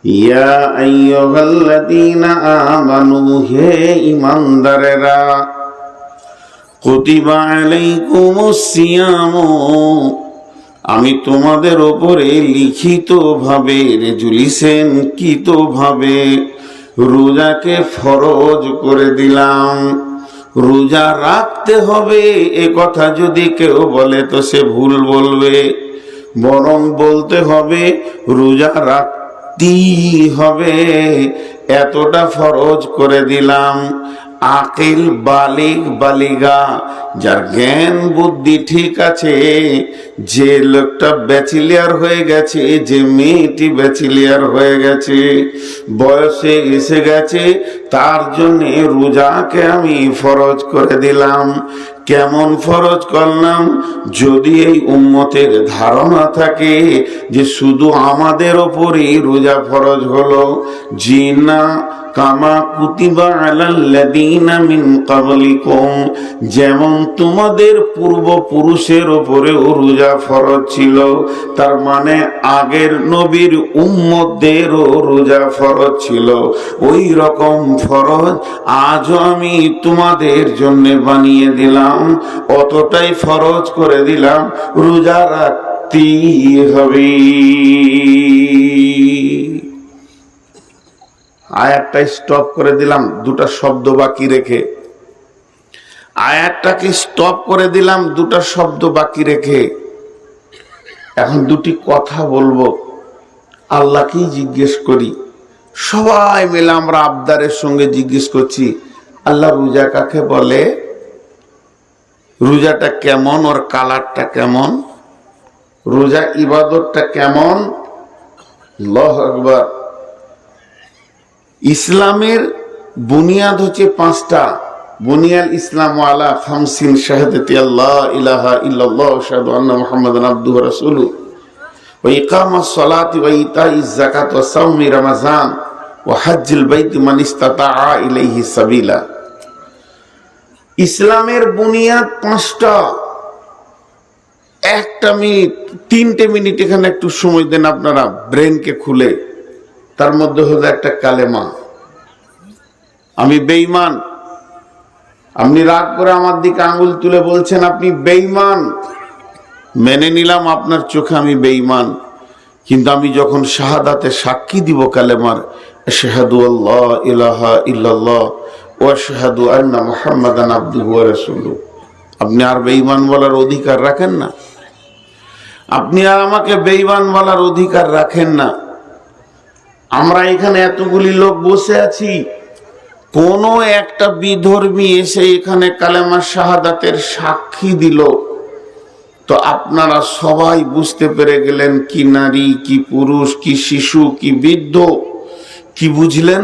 ইয়া আইয়ুহাল্লাযীনা আমানু হে ঈমানদারেরা কুতিবা আলাইকুমুস সিয়ামু আমি তোমাদের উপরে লিখিতভাবে রেজুলিশনকৃতভাবে রোজাকে ফরজ করে দিলাম। রোজা রাখতে হবে এ কথা যদি কেউ বলে তো সে ভুল বলবে, বরং বলতে হবে রোজা রাখতেই হবে, এতটা ফরজ করে দিলাম। আকিল বালিগ বালিগা যার জ্ঞান বুদ্ধি ঠিক আছে, যে লোকটা ব্যাচেলিয়ার হয়ে গেছে, যে মেয়েটি ব্যাচেলিয়ার হয়ে গেছে, বয়সে এসে গেছে, তার জন্যে রোজাকে আমি ফরজ করে দিলাম। কেমন ফরজ করলাম? যদি এই উম্মতের ধারণা থাকে যে শুধু আমাদের ওপরই রোজা ফরজ হলো, জি না, কামা কুতিবা আলাল্লাযীনা মিন ক্বাবলিকুম, যেমন তোমাদের পূর্বপুরুষের উপরেও রোজা ফরজ ছিল, তার মানে আগের নবীর উম্মতদেরও রোজা ফরজ ছিল, ওই রকম ফরজ আজও আমি তোমাদের জন্য বানিয়ে দিলাম। অতটাই ফরজ করে দিলাম, রোজা রাখতেই হবে। আয়াতটা স্টপ করে দিলাম দুটা শব্দ বাকি রেখে, আয়াতটাকে স্টপ করে দিলাম দুটা শব্দ বাকি রেখে। এখন দুটি কথা বলবো, আল্লাহকেই জিজ্ঞেস করি, সবাই মিলে আমরা আবদারের সঙ্গে জিজ্ঞেস করছি, আল্লাহ রোজা কাকে বলে? রোজাটা কেমন? ওর কালারটা কেমন? রোজা ইবাদতটা কেমন? আল্লাহু আকবার। ইসলামের বুনিয়াদ হচ্ছে পাঁচটা। বুনিয়াল ইসলাম আলা খামসিন শাহাদাতি আল্লাহ ইলাহা ইল্লাল্লাহ ওয়া আশহাদু আন্না মুহাম্মাদান আবদুহু ওয়া রাসূলুহু ওয়া ইকামাস সালাতি ওয়া ইতাইজ যাকাত ওয়া সাওমি রমাযান ওয়া হজ্জিল বাইতি মান ইসতাতাআ ইলাইহি সাবিলা। ইসলামের বুনিয়াদ পাঁচটা। একটা মিনিট, 3টে মিনিট এখানে একটু সময় দেন আপনারা ব্রেনকে খুলে। তার মধ্যে হলো একটা কালেমা, আমি বেঈমান। আপনি রাগ করে আমার দিকে আঙ্গুল তুলে বলছেন আপনি বেঈমান, মেনে নিলাম আপনার চোখে আমি বেঈমান, কিন্তু আমি যখন শাহাদাতে সাক্ষী দিব কালেমার, আশহাদু আল্লা ইলাহা ইল্লাল্লাহ ওয়া আশহাদু আন্না মুহাম্মাদান আবদুহু ওয়া রাসূলুহু, আপনি আর বেঈমান বলার অধিকার রাখেন না। আপনি আর আমাকে বেঈমান বলার অধিকার রাখেন না। আমরা এখানে এতগুলি লোক বসে আছি, কোন একটা বিধর্মী এসে এখানে কালেমা শাহাদাতের সাক্ষী দিল, তো আপনারা সবাই বুঝতে পেরে গেলেন কি নারী, কি পুরুষ, কি শিশু, কি বৃদ্ধ, কি বুঝলেন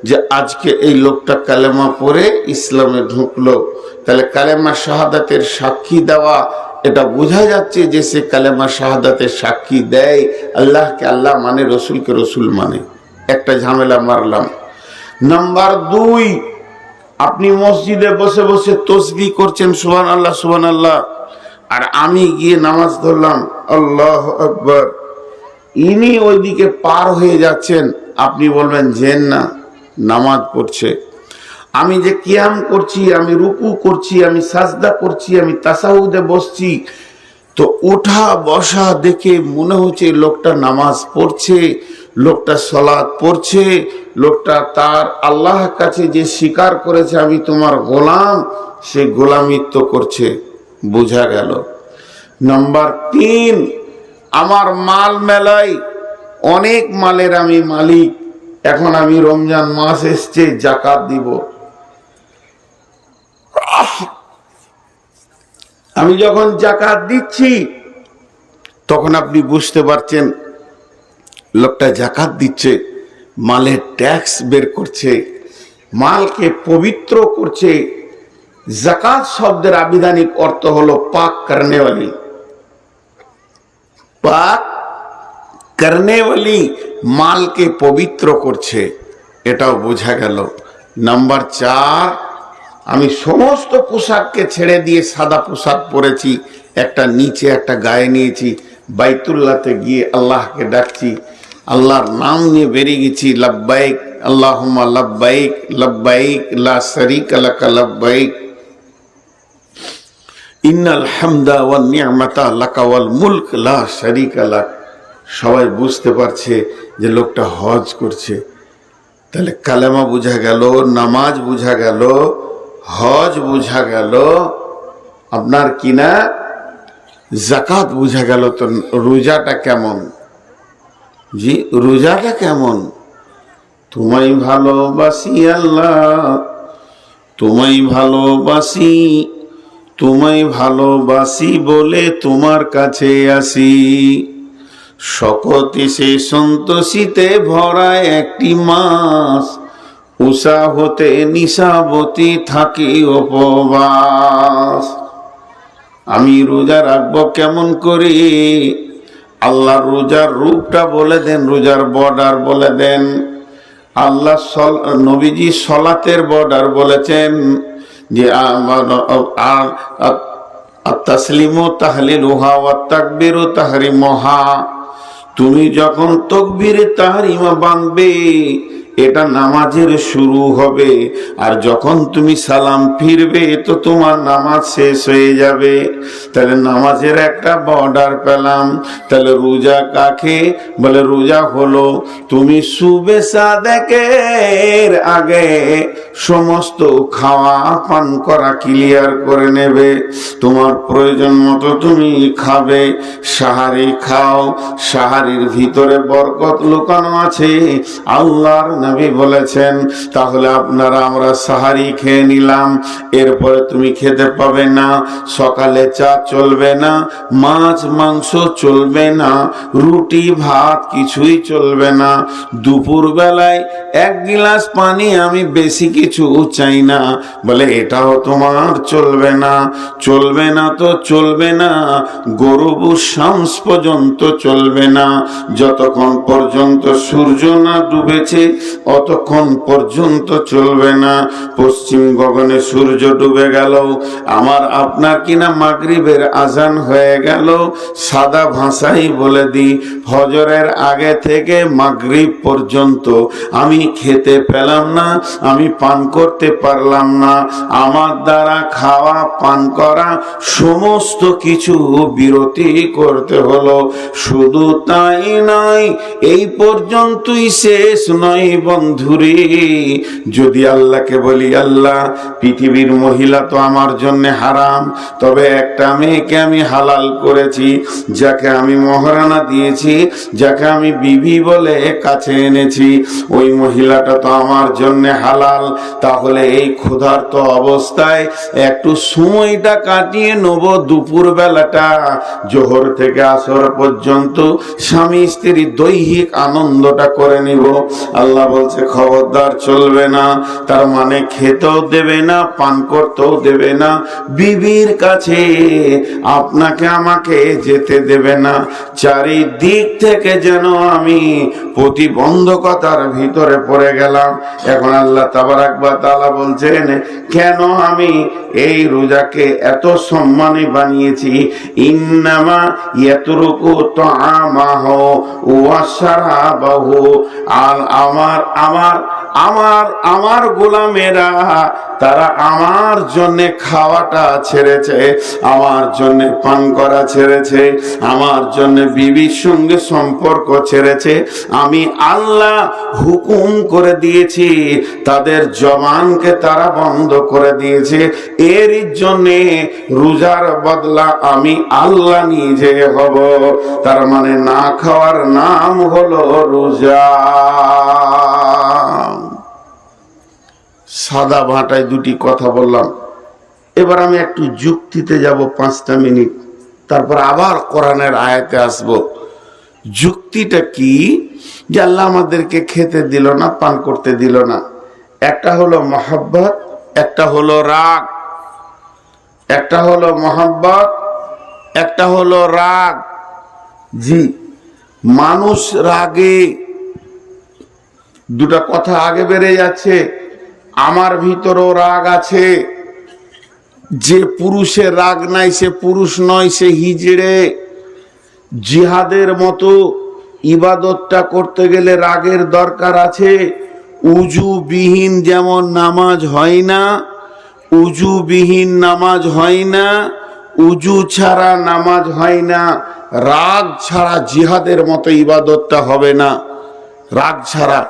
যে আজকে এই লোকটা কালেমা পড়ে ইসলামে ঢুকলো। তাহলে কালেমা শাহাদাতের সাক্ষী দেওয়া, এটা বোঝা যাচ্ছে যে সে কালেমা শাহাদাতের সাক্ষী দেয়, আল্লাহকে আল্লাহ মানে, রসুলকে রসুল মানে। একটা ঝামেলা মারলাম। নাম্বার 2, আপনি মসজিদে বসে বসে তসবিহ করছেন সুবহানাল্লাহ সুবহানাল্লাহ, আর আমি গিয়ে নামাজ ধরলাম আল্লাহু আকবার। ইনি ওইদিকে পার হয়ে যাচ্ছেন, আপনি বলবেন যেন না, নামাজ পড়ছে। আমি যে কিয়াম করছি, আমি রুকু করছি, আমি সাজদা করছি, আমি তাসাহুদে বসছি, তো ওঠা বসা দেখে মনে হচ্ছে লোকটা নামাজ পড়ছে, লোকটা সালাত পড়ছে, লোকটা তার আল্লাহর কাছে যে স্বীকার করেছে আমি তোমার গোলাম, সে গোলামিত্ব করছে, বোঝা গেল। নাম্বার 3, আমার মাল মেলাই, অনেক মালের আমি মালিক, এখন আমি রমজান মাস এসছে, যাকাত দিব। আমি যখন যাকাত দিচ্ছি তখন আপনি বুঝতে পারছেন লোকটা যাকাত দিচ্ছে, মালের ট্যাক্স বের করছে, মালকে পবিত্র করছে। যাকাত শব্দের আবিধানিক অর্থ হলো পাক করনেওয়ালি, পাক করনেওয়ালি, মালকে পবিত্র করছে, এটাও বোঝা গেল। নাম্বার 4, আমি সমস্ত পোশাককে ছেড়ে দিয়ে সাদা পোশাক পরেছি, একটা নিচে একটা গায়ে নিয়েছি, বাইতুল্লাহতে গিয়ে আল্লাহকে ডাকছি, আল্লাহর নাম নিয়ে বেরিয়ে গেছি, লাব্বাইক আল্লাহুম্মা লাব্বাইক লাব্বাইক লা শারীকা লাকা লাব্বাইক ইন্নাল হামদা ওয়ান নি'মাতা লাকা ওয়াল মুলক লা শারীকা লাক। সবাই বুঝতে পারছে যে লোকটা হজ করছে। তাহলে কালেমা বুঝা গেল, নামাজ বুঝা গেল, হজ বুঝা গেল, আপনার কিনা যাকাত বুঝা গেল। তো রোজাটা কেমন? জি, রোজাটা কেমন? তোমায় ভালোবাসি আল্লাহ, তোমায় ভালোবাসি, তোমায় ভালোবাসি বলে তোমার কাছে আসি। শকতে সে সন্তোষিতে ভরা একটি মাস, উষা হতে নিশাবতী থাকি উপবাস। আমি রোজা রাখবো কেমন করে? আল্লাহ রোজার রূপটা বলে দেন, রোজার বর্ডার বলে দেন। আল্লাহ নবীজি সলাতের বর্ডার বলেছেন যে তাসলিমু তাহলিলুহা ওয়া তাকবীরু তাহরিমুহা। তুমি যখন তাকবীরে তাহরিমা বাঁধবে, এটা নামাজের শুরু হবে, আর যখন তুমি সালাম ফিরবে তো তোমার নামাজ শেষ হয়ে যাবে। তাহলে নামাজের একটা বর্ডার পেলাম। তাহলে রোজা কাকে বলে? রোজা হলো তুমি সুবে সাদেকের আগে সমস্ত খাওয়া পান করা ক্লিয়ার করে নেবে, তোমার প্রয়োজন মতো তুমি খাবে। সাহারি খাও, সাহারির ভিতরে বরকত লুকানো আছে, আল্লাহর নবী বলেছেন। তাহলে আপনারা আমরা সাহারি খেয়ে নিলাম, এরপরে তুমি খেতে পাবে না। সকালে চা চলবে না, মাছ মাংস চলবে না, রুটি ভাত কিছুই চলবে না। দুপুর বেলায় এক গিলাস পানি আমি বেশি কিছু চাই না, বলে এটাও তোমার চলবে না। চলবে না তো চলবে না, গরুবু শামস পর্যন্ত চলবে না। যতক্ষণ পর্যন্ত সূর্য না ডুবেছে অতক্ষণ পর্যন্ত চলবে না। পশ্চিম গগনে সূর্য ডুবে গেল, আমার আপনার কিনা মাগরিবের আজান হয়ে গেল। সাদা ভাষাই বলে দি, ফজরের আগে থেকে মাগরিব পর্যন্ত আমি খেতে পেলাম না, আমি পান করতে পারলাম না। আমার দ্বারা খাওয়া পান করা সমস্ত কিছু বিরতি করতে হলো। শুধু তাই নয়, এই পর্যন্তই শেষ নয় বন্ধুরে। যদি আল্লাহকে বলি, আল্লাহ পৃথিবীর মহিলা তো আমার জন্য হারাম, তবে একটা মেয়েকে আমি হালাল করেছি, যাকে আমি মহারানা দিয়েছি, যাকে আমি বিবি বলে কাছে এনেছি, ওই মহিলাটা তো আমার জন্য হালাল। তাহলে এই ক্ষুধার্ত অবস্থায় একটু সময়টা কাটিয়ে নেব, দুপুর বেলাটা জোহর থেকে আসর পর্যন্ত স্বামী স্ত্রীর দৈহিক আনন্দটা করে নিব। আল্লাহ বলছে খবরদার চলবে না। তার মানে খেতেও দেবে না, পান করতেও দেবে না, বিবির কাছে আপনাকে আমাকে যেতে দেবে না। চারিদিক থেকে যেন আমি প্রতিবন্ধকতার ভিতরে পড়ে গেলাম। এখন আল্লাহ তাবারাক ওয়া তাআলা বলছেন, কেন আমি এই রোজাকে এত সম্মানী বানিয়েছি? ইন্নামা ইয়াতরুকু তাআমাহু ওয়া শারাবাহু। আর আমার গোলামেরা তারা আমার জন্য খাওয়াটা ছেড়েছে, আমার জন্য পান করা ছেড়েছে, আমার জন্য বিবির সঙ্গে সম্পর্ক ছেড়েছে। আমি আল্লাহ হুকুম করে দিয়েছি, তাদের জবানকে তারা বন্ধ করে দিয়েছে। এর জন্য রোজার বদলা আমি আল্লাহ নিজে হব। তার মানে না খাওয়ার নাম হলো রোজা। সাদা ভাটায় দুটি কথা বললাম, এবার আমি একটু যুক্তিতে যাব 5টা মিনিট, তারপর আবার কোরআনের আয়াতে আসব। যুক্তিটা কি? যে আল্লাহ আমাদেরকে খেতে দিল না, পান করতে দিল না। একটা হলো মহব্বত, একটা হলো রাগ। একটা হলো মহব্বত, একটা হলো রাগ। জি, মানুষ রাগে, দুটা কথা আগে বেড়ে যাচ্ছে। আমার ভিতরেও রাগ আছে। যে পুরুষের রাগ নাই সে পুরুষ নয়, সে হিজড়ে। জিহাদের মতো ইবাদতটা করতে গেলে রাগের দরকার আছে। উজুবিহীন যেমন নামাজ হয় না, উজুবিহীন নামাজ হয় না, উজু ছাড়া নামাজ হয় না, রাগ ছাড়া জিহাদের মতো ইবাদতটা হবে না। রাগ ছাড়া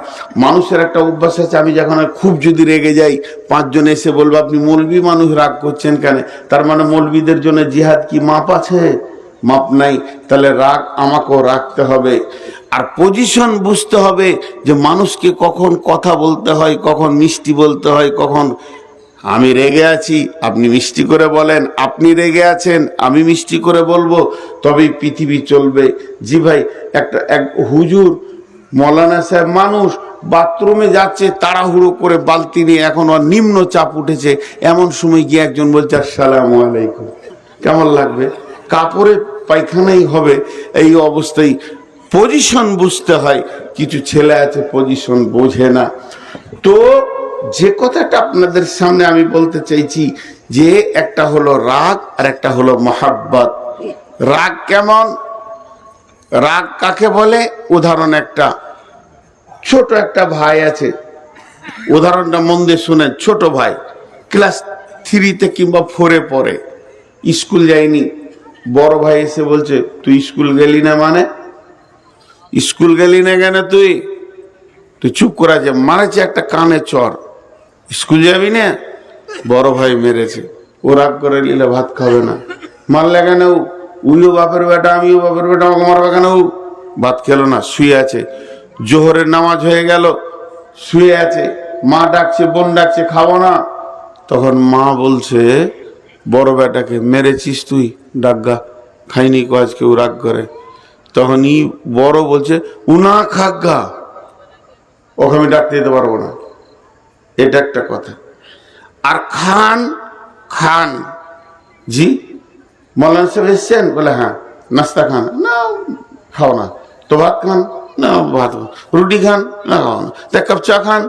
মানুষের একটা অভ্যাস আছে, আমি যখন খুব যদি রেগে যাই, পাঁচজন এসে বলবো আপনি মৌলবি মানুষ, রাগ করছেন কেন? তার মানে মৌলবিদের জন্য জিহাদ কি মাপ আছে? মাপ নাই। তাহলে রাগ আমাকেও রাখতে হবে। আর পজিশন বুঝতে হবে যে মানুষকে কখন কথা বলতে হয়, কখন মিষ্টি বলতে হয়, কখন আমি রেগে আছি আপনি মিষ্টি করে বলেন, আপনি রেগে আছেন আমি মিষ্টি করে বলবো, তবেই পৃথিবী চলবে। জি ভাই, এক হুজুর মৌলানা সাহেব মানুষ বাথরুমে যাচ্ছে তাড়াহুড়ো করে বালতি নিয়ে, এখন ওর নিম্ন চাপ উঠেছে, এমন সময় গিয়ে একজন বলছে আসসালামু আলাইকুম। কেমন লাগবে? কাপড়ে পায়খানাই হবে। এই অবস্থায় পজিশন বুঝতে হয়। কিছু ছেলে আছে পজিশন বোঝে না। তো যে কথাটা আপনাদের সামনে আমি বলতে চাইছি যে একটা হলো রাগ আর একটা হলো মহাব্বত। রাগ কেমন? রাগ কাকে বলে? উদাহরণ একটা, ছোট একটা ভাই আছে, উদাহরণটা মন দিয়ে শুনেন। ছোট ভাই ক্লাস 3-তে কিংবা 4-এ পড়ে, স্কুল যায়নি। বড় ভাই এসে বলছে তুই স্কুল গেলি না? মানে স্কুল গেলি না কেন? তুই চুপ করে আছে, মারেছে একটা কানে চর। স্কুল যাবি না? বড় ভাই মেরেছে। ও রাগ করে নিলে ভাত খাবে না। মারলে কেন? উইও বাপের বেটা আমিও বাপের বেটা, আমাকে মারবে কেন? ভাত খেলো না, শুয়ে আছে। জোহরের নামাজ হয়ে গেল, শুয়ে আছে। মা ডাকছে, বোন ডাকছে, খাবো না। তখন মা বলছে বড় বেটাকে, মেরেছিস তুই? ডাকগা, খাইনি কো আজকে। ও রাগ করে। তখন বড় বলছে উনা খাগা, ওকে আমি ডাকতে দিতে পারবো না। এটা একটা কথা। আর খান খান, জি মৌলানা সাহেব এসছেন? বলে হ্যাঁ। নাস্তা খান? না খাও না। তো ভাত খান? না ভাত। রুটি খান? না খাও না। তো এক কাপ চা খান?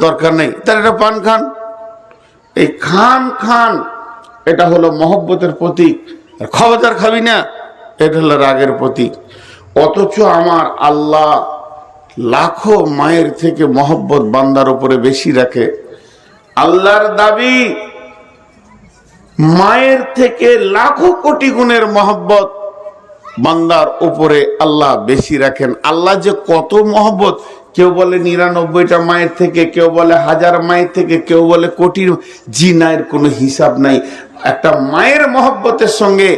দরকার নেই। তার একটা পান খান। এই খান খান এটা হলো মহব্বতের প্রতীক। খবরদার খাবি না, এটা হলো রাগের প্রতীক। অথচ আমার আল্লাহ লাখো মায়ের থেকে মহব্বত বান্দার উপরে বেশি রাখে। আল্লাহর দাবি মায়ের থেকে লাখো কোটি গুণের মহব্বত বান্দার উপরে আল্লাহ বেশি রাখেন। আল্লাহ যে কত মহব্বত, কেউ বলে 99টা মায়ের থেকে, কেউ বলে 1000 মায়ের থেকে, কেউ বলে কোটির। জিনায়ের কোনো হিসাব নাই। একটা মায়ের মহব্বতের সঙ্গে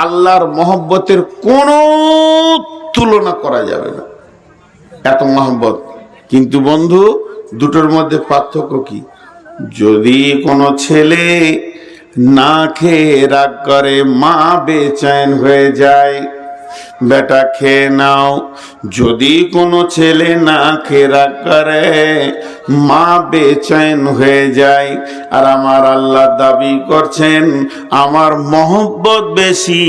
আল্লাহর মহব্বতের কোনো তুলনা করা যাবে না, এত মহব্বত। কিন্তু বন্ধু, দুটোর মধ্যে পার্থক্য কি? যদি কোনো ছেলে না খেয়ে রাগ করে, মা বেচैन হয়ে যায়। বেটা খেয়ে নাও। যদি কোনো ছেলে না খেয়ে রাগ করে, মা বেচैन হয়ে যায়। আর আমার আল্লাহ দাবি করছেন আমার মহব্বত বেশি।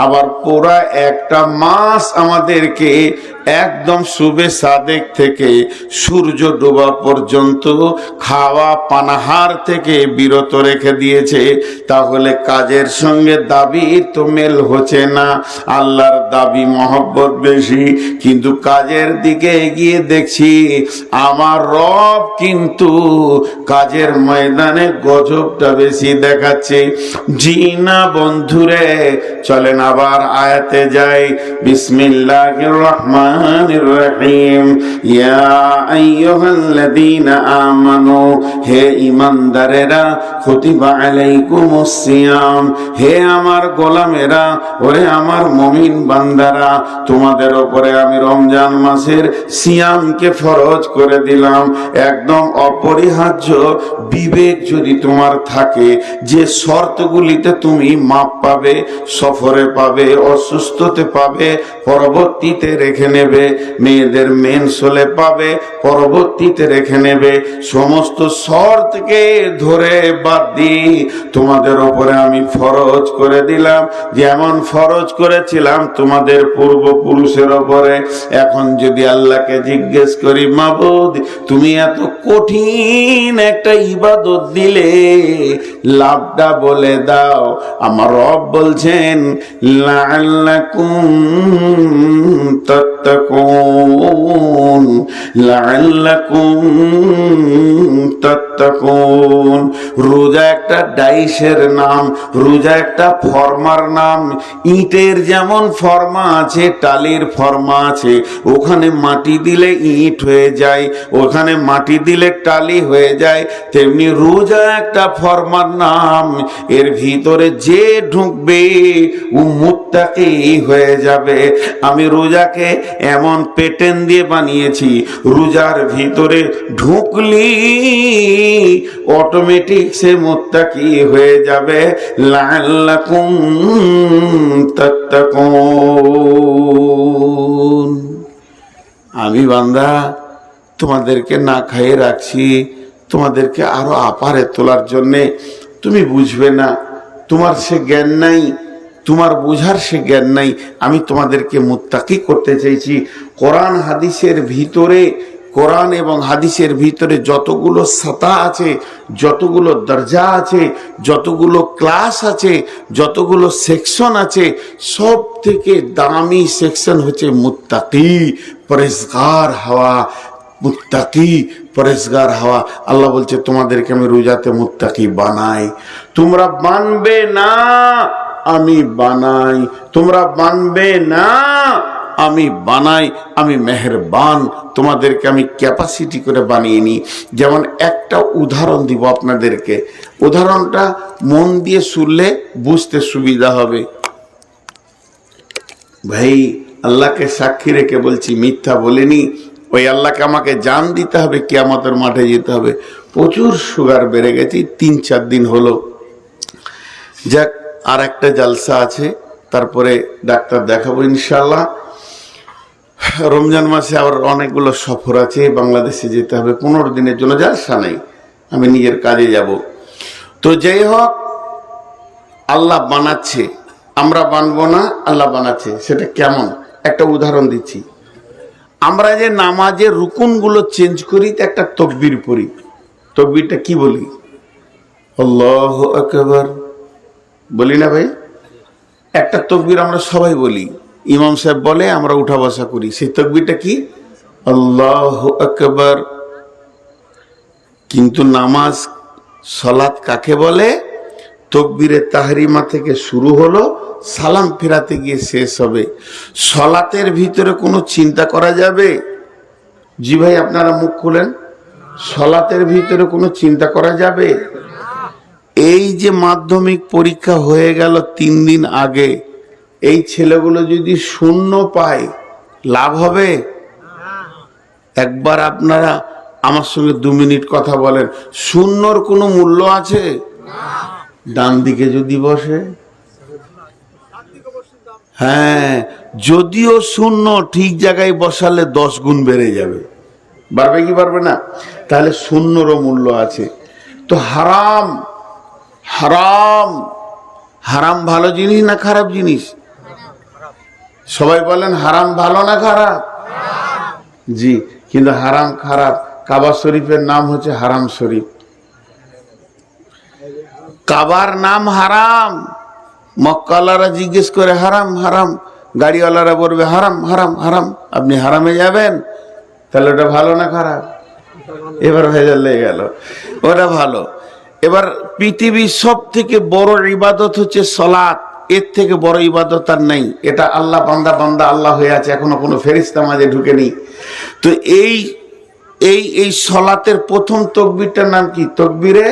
আবার পুরা একটা মাস আমাদেরকে একদম শুবে সাদেক থেকে সূর্য ডোবা পর্যন্ত খাওয়া পানাহার থেকে বিরত রেখে দিয়েছে। তাহলে কাজের সঙ্গে দাবির তো মেল হচ্ছে না। আল্লাহর দাবি মহব্বত বেশি, কিন্তু কাজের দিকে এগিয়ে দেখছি আমার রব কিন্তু কাজের ময়দানে গজবটা বেশি দেখাচ্ছে। জি না বন্ধুরে, চলেন আবার আয়াতে যাই। বিসমিল্লাহির রহমানির রহিম। ইয়া আইয়ুহাল্লাযীনা আমানু, হে ঈমানদারেরা, কুতিবা আলাইকুমুস সিয়াম, হে আমার গোলামেরা, ওরে আমার মুমিন বান্দারা, তোমাদের উপরে আমি রমজান মাসের সিয়ামকে ফরজ করে দিলাম। একদম অপরিহার্য বিবেক যদি তোমার থাকে, যে শর্তগুলিতে তুমি মাপ পাবে, সফরে পাবে, অসুস্থতে পাবে, পরবর্তীতে রেখে নেবে, মেয়েদের মেন্স হলে পাবে, পরবর্তীতে রেখে নেবে, সমস্ত শর্তকে ধরে বাদ দিয়ে তোমাদের উপরে আমি ফরজ করে দিলাম। যেমন ফরজ করেছিলাম তোমাদের পূর্বপুরুষের উপরে। এখন যদি আল্লাহকে জিজ্ঞেস করি, মাবুদ তুমি এত কঠিন একটা ইবাদত দিলে, লাভটা বলে দাও। আমার রব বলছেন লাআল্লাকুম তাত্তাকুন, লাআল্লাকুম তাত্তাকুন। রোজা একটা ডাইসের নাম, রোজা একটা ফর্মার নাম। ইটের যেমন ফর্মা আছে, টালির ফর্মা আছে, ওখানে মাটি দিলে ইট হয়ে যায়, ওখানে মাটি দিলে টালি হয়ে যায়, তেমনি রোজা একটা ফর্মার নাম। এর ভিতরে যে ঢুকবে ও মুত্তাকি হয়ে যাবে। আমি রোজাকে এমন পেটেন দিয়ে বানিয়েছি, রোজার ভিতরে ঢুকলি অটোমেটিক সে মুত্তাকি হয়ে যাবে। লাআল্লাকুম তাত্তাকুন। আমি বান্দা তোমাদেরকে না খাইয়ে রাখছি, তোমাদেরকে আরো আপারে তোলার জন্যে। তুমি বুঝবে না, তোমার সে জ্ঞান নাই, তোমার বুঝার সে জ্ঞান নাই। আমি তোমাদেরকে মুত্তাকি করতে চাইছি। কোরআন হাদিসের ভিতরে, কোরআন এবং হাদিসের ভিতরে যতগুলো সাতা আছে, যতগুলো দরজা আছে, যতগুলো ক্লাস আছে, যতগুলো সেকশন আছে, সব থেকে দামি সেকশন হচ্ছে মুত্তাকি, পরেজগার হওয়া। মুত্তাকি পরেজগার হওয়া। আল্লাহ বলছে তোমাদেরকে আমি রোজাতে মুত্তাকি বানাই। তোমরা বানবে না, আমি বানাই। তোমরা বানবে না, আমি বানাই। আমি মেহেরবান, তোমাদেরকে আমি ক্যাপাসিটি করে বানিয়ে নিই। যেমন একটা উদাহরণ দিব আপনাদেরকে, উদাহরণটা মন দিয়ে শুনলে বুঝতে সুবিধা হবে। ভাই আল্লাহকে সাক্ষী রেখে বলছি, মিথ্যা বলিনি। ওই আল্লাহকে আমাকে জান দিতে হবে, কিয়ামতের মাঠে যেতে হবে। প্রচুর সুগার বেড়ে গেছে, 3-4 দিন হলো। যাক, আর একটা জালসা আছে, তারপরে ডাক্তার দেখাবো ইনশাল্লাহ। রমজান মাসে আবার অনেকগুলো সফর আছে, বাংলাদেশে যেতে হবে 15 দিনের জন্য। জালসা নেই, আমি নিজের কাজে যাব। তো যাই হোক, আল্লাহ বানাচ্ছে, আমরা বানবো না, আল্লাহ বানাচ্ছে। সেটা কেমন একটা উদাহরণ দিচ্ছি। আমরা যে নামাজের রুকুনগুলো চেঞ্জ করি, একটা তকবীর পড়ি। তকবীরটা কি বলি? আল্লাহু আকবার বলি না ভাই? একটা তকবীর আমরা সবাই বলি, ইমাম সাহেব বলে, আমরা উঠা বসা করি। সেই তকবীরটা কি? আল্লাহু আকবার। কিন্তু নামাজ, সালাত কাকে বলে? তকবীরে তাহরিমা থেকে শুরু হলো, সালাম ফেরাতে গিয়ে শেষ হবে। সালাতের ভিতরে কোনো চিন্তা করা যাবে? জি ভাই, আপনারা মুখ খুলেন। সালাতের ভিতরে কোনো চিন্তা করা যাবে? এই যে মাধ্যমিক পরীক্ষা হয়ে গেল 3 দিন আগে, এই ছেলেগুলো যদি 0 পায়, লাভ হবে? একবার আপনারা আমার সঙ্গে 2 মিনিট কথা বলেন। 0-র কোনো মূল্য আছে? ডান দিকে যদি বসে, হ্যাঁ, যদিও 0 ঠিক জায়গায় বসালে 10 গুণ বেড়ে যাবে। বাড়বে কি বাড়বে না? তাহলে 0-রও মূল্য আছে। তো হারাম, হারাম, হারাম ভালো জিনিস না খারাপ জিনিস? সবাই বলেন হারাম ভালো না খারাপ? জি, কিন্তু হারাম খারাপ। কাবা শরীফের নাম হচ্ছে হারাম শরীফ, কাবার নাম হারাম। মক্কাওয়ালারা জিজ্ঞেস করে হারাম হারাম, গাড়িওয়ালারা বলবে হারাম হারাম হারাম। আপনি হারামে যাবেন, তাহলে ওটা ভালো না খারাপ? এবার ভেজাল লেগে গেল, ওটা ভালো। এবার পৃথিবীর সব থেকে বড় ইবাদত হচ্ছে সালাত। এর থেকে বড় ইবাদত আর নাই। এটা আল্লাহ বান্দা বান্দা আল্লাহ হয়ে আছে, এখনো কোনো ফেরেশতা মাঝে ঢুকেনি। তো এই এই এই সালাতের প্রথম তাকবীরটার নাম কি? তাকবীরে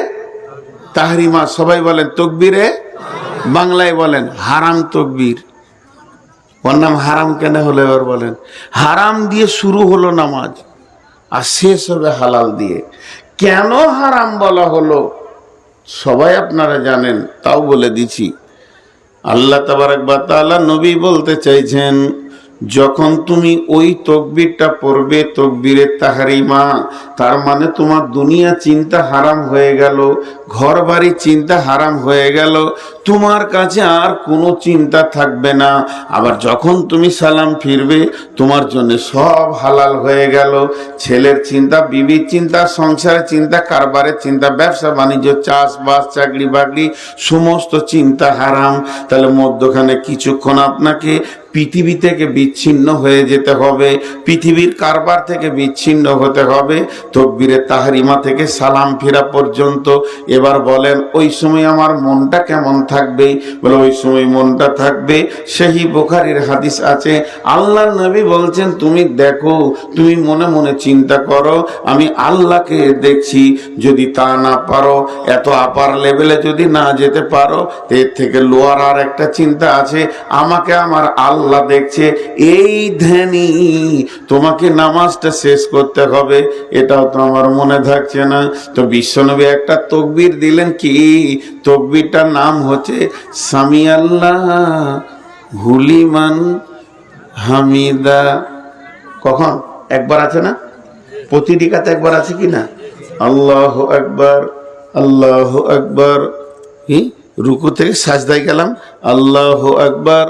তাহরিমা। সবাই বলেন তাকবীরে, বাংলায় বলেন হারাম তাকবীর। ওর নাম হারাম কেন হলো এবার বলেন? হারাম দিয়ে শুরু হলো নামাজ, আর শেষ হবে হালাল দিয়ে। কেন হারাম বলা হলো সবাই আপনারা জানেন, তাও বলে দিছি। আল্লাহ তাবারক ওয়া তাআলা নবী বলতে চাইছেন, যখন তুমি ওই তাকবীরটা পড়বে, তাকবীরে তাহরিমা, তার মানে তোমার দুনিয়া চিন্তা হারাম হয়ে গেল, ঘর বাড়ির চিন্তা হারাম হয়ে গেল, তোমার কাছে আর কোনো চিন্তা থাকবে না। আবার যখন তুমি সালাম ফিরবে তোমার জন্য সব হালাল হয়ে গেল। ছেলের চিন্তা, বিবির চিন্তা, সংসারের চিন্তা, কারবারের চিন্তা, ব্যবসা বাণিজ্য, চাষবাস, চাকরি বাকরি, সমস্ত চিন্তা হারাম। তাহলে মধ্যখানে কিছুক্ষণ আপনাকে পৃথিবী থেকে বিচ্ছিন্ন হয়ে যেতে হবে, পৃথিবীর কারবার থেকে বিচ্ছিন্ন হতে হবে, তাকবীরে তাহরিমা থেকে সালাম ফিরা পর্যন্ত। এবার বলেন ওই সময় আমার মনটা কেমন থাকবে? বলে ওই সময় মনটা থাকবে, সহিহ বুখারীর হাদিস আছে, আল্লাহর নবী বলছেন তুমি দেখো, তুমি মনে মনে চিন্তা করো আমি আল্লাহকে দেখছি। যদি তা না পারো, এত আপার লেভেলে যদি না যেতে পারো, এর থেকে লোয়ার আর একটা চিন্তা আছে, আমাকে আমার আল্লাহ দেখছে। এই ধ্যানই তোমাকে নামাজটা শেষ করতে হবে, এটাও তো আমার মনে থাকছে না। তো বিশ্বনবী একটা তাকবীর দিলেন, কি তাকবীরটার নাম হচ্ছে সামি আল্লাহ হুলিমান হামিদা। কখন? একবার আছে না? প্রতিটি কাতে একবার আছে কি না? আল্লাহু আকবার, আল্লাহু আকবার। রুকু থেকে সাজদায় গেলাম, আল্লাহু আকবার।